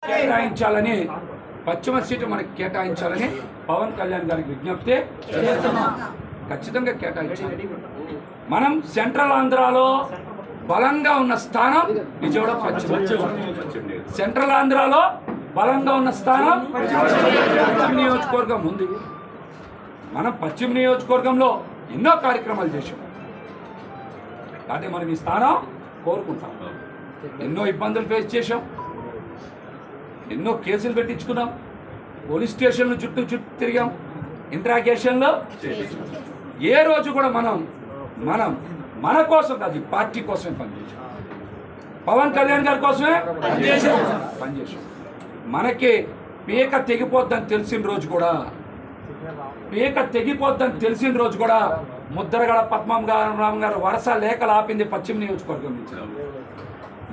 కేటాయించాలని పశ్చిమ సీటు మనకి కేటాయించాలని పవన్ కళ్యాణ్ గారికి విజ్ఞప్తి చేస్తున్నాం. ఖచ్చితంగా కేటాయించాలి. మనం సెంట్రల్ ఆంధ్రాలో బలంగా ఉన్న స్థానం విజయవాడ పశ్చిమ. సెంట్రల్ ఆంధ్రాలో బలంగా ఉన్న స్థానం పశ్చిమ నియోజకవర్గం ఉంది. మనం పశ్చిమ నియోజకవర్గంలో ఎన్నో కార్యక్రమాలు చేశాం కాబట్టి మనం ఈ స్థానం కోరుకుంటాం. ఎన్నో ఇబ్బందులు ఫేస్ చేశాం, ఎన్నో కేసులు పెట్టించుకున్నాం, పోలీస్ స్టేషన్లు చుట్టూ తిరిగాం, ఇంట్రాగేషన్లో ఏ రోజు కూడా మనం మన కోసం కాదు, పార్టీ కోసమే పనిచేసాం. పవన్ కళ్యాణ్ గారి కోసమే పనిచేసాం. మనకి పీక తెగిపోద్దని తెలిసిన రోజు కూడా ముద్రగడ పద్మనాభం గారు వరుస లేఖలు ఆపింది పశ్చిమ నియోజకవర్గం నుంచి.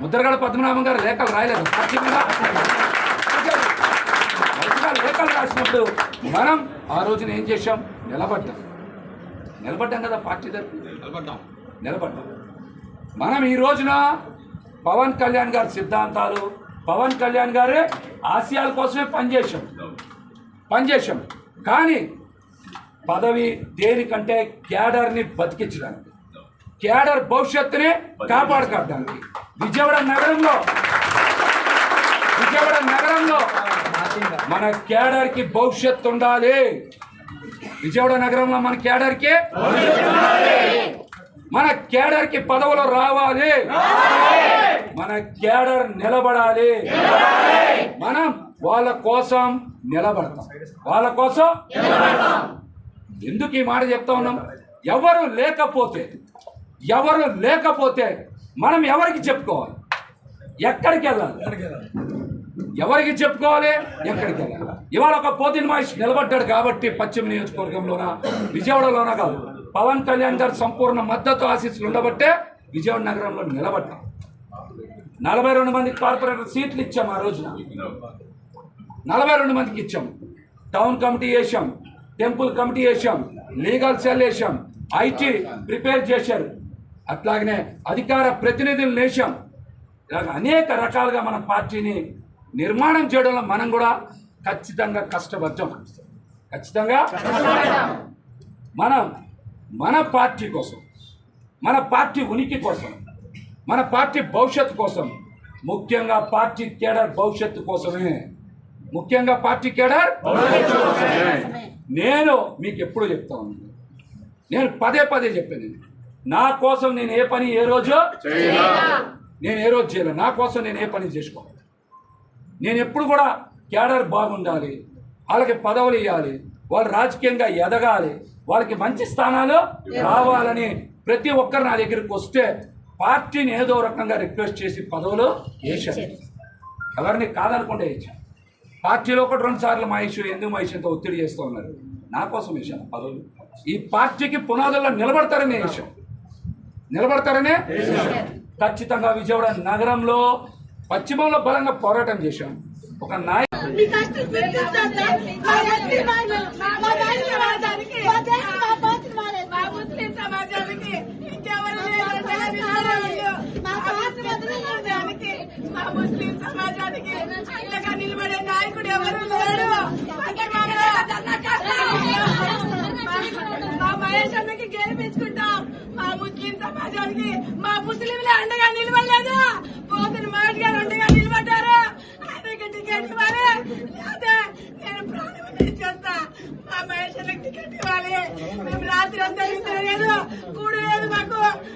ముద్రగడ పద్మనాభం గారు లేఖలు రాయలేదు, లేఖలు రాసినప్పుడు మనం ఆ రోజున ఏం చేశాం? నిలబడ్డాం కదా, పార్టీ తరఫున నిలబడ్డాం. మనం ఈ రోజున పవన్ కళ్యాణ్ గారి సిద్ధాంతాలు, పవన్ కళ్యాణ్ గారి ఆశయాల కోసమే పనిచేశాం. కానీ పదవి దేనికంటే క్యాడర్ని బతికించడానికి, క్యాడర్ భవిష్యత్తుని కాపాడుకోవడానికి. విజయవాడ నగరంలో మన క్యాడర్కి భవిష్యత్తు ఉండాలి. విజయవాడ నగరంలో మన క్యాడర్కి పదవులు రావాలి, మన క్యాడర్ నిలబడాలి. మనం వాళ్ళ కోసం నిలబడతాం. ఎందుకు ఈ మాట చెప్తా ఉన్నాం? ఎవరు లేకపోతే మనం ఎవరికి చెప్పుకోవాలి? ఎక్కడికి వెళ్ళాలి? ఇవాళ ఒక పోతిన మహేష్ నిలబడ్డాడు కాబట్టి పశ్చిమ నియోజకవర్గంలోన, విజయవాడలోన కాదు, పవన్ కళ్యాణ్ గారు సంపూర్ణ మద్దతు ఆశీస్సులు ఉండబట్టే విజయవాడ నగరంలో నిలబడ్డాం. 42 మందికి కార్పొరేటర్ సీట్లు ఇచ్చాం. ఆ రోజున 42 మందికి ఇచ్చాం. టౌన్ కమిటీ వేసాం, టెంపుల్ కమిటీ వేసాం, లీగల్ సెల్ వేసాం, ఐటీ ప్రిపేర్ చేశారు, అట్లాగనే అధికార ప్రతినిధులు వేసాం. ఇలాగ అనేక రకాలుగా మన పార్టీని నిర్మాణం చేయడంలో మనం కూడా ఖచ్చితంగా కష్టపడ్డాం. మన పార్టీ కోసం, మన పార్టీ ఉనికి కోసం, మన పార్టీ భవిష్యత్తు కోసం, ముఖ్యంగా పార్టీ కేడర్ భవిష్యత్తు కోసమే. నేను మీకు ఎప్పుడు చెప్తా ఉన్నాను, నేను పదే చెప్పాను, నా కోసం నేను ఏ పని ఏ రోజు చేయలేదు. నా కోసం నేను ఏ పని చేసుకోవాలి. నేను ఎప్పుడు కూడా క్యాడర్ బాగుండాలి, వాళ్ళకి పదవులు ఇవ్వాలి, వాళ్ళు రాజకీయంగా ఎదగాలి, వాళ్ళకి మంచి స్థానాలు రావాలని ప్రతి ఒక్కరు నా దగ్గరికి వస్తే పార్టీని ఏదో రకంగా రిక్వెస్ట్ చేసి పదవులు వేశాను. ఎవరిని కాదనుకుంటే వేసాను. పార్టీలో 1-2 సార్లు ఎందుకు మహేష్తో ఒత్తిడి చేస్తూ ఉన్నారు. నా కోసం వేశాను పదవులు. ఈ పార్టీకి పునాదుల్లో నిలబడతారనే ఖచ్చితంగా విజయవాడ నగరంలో పశ్చిమంలో బలంగా పోరాటం చేశాం. ఒక ముస్లిం సమాజానికి అండగా నిలబడే నాయకుడు ఎవరు లేడు. మా మహేష్ అన్నకి గెలిపించుకుంటాం. మా ముస్లిం సమాజానికి మా ముస్లింలే అండగా నిలబడలేదు. పోతున్న మహేష్ గారు అండగా నిలబడ్డారు. ఆయనకి టికెట్ ఇవ్వాలి, లేదా నేను ప్రాణం చేస్తా. మా మహేష్ అన్నకి టికెట్ ఇవ్వాలి. మేము రాత్రి అంతా నిద్ర లేదు.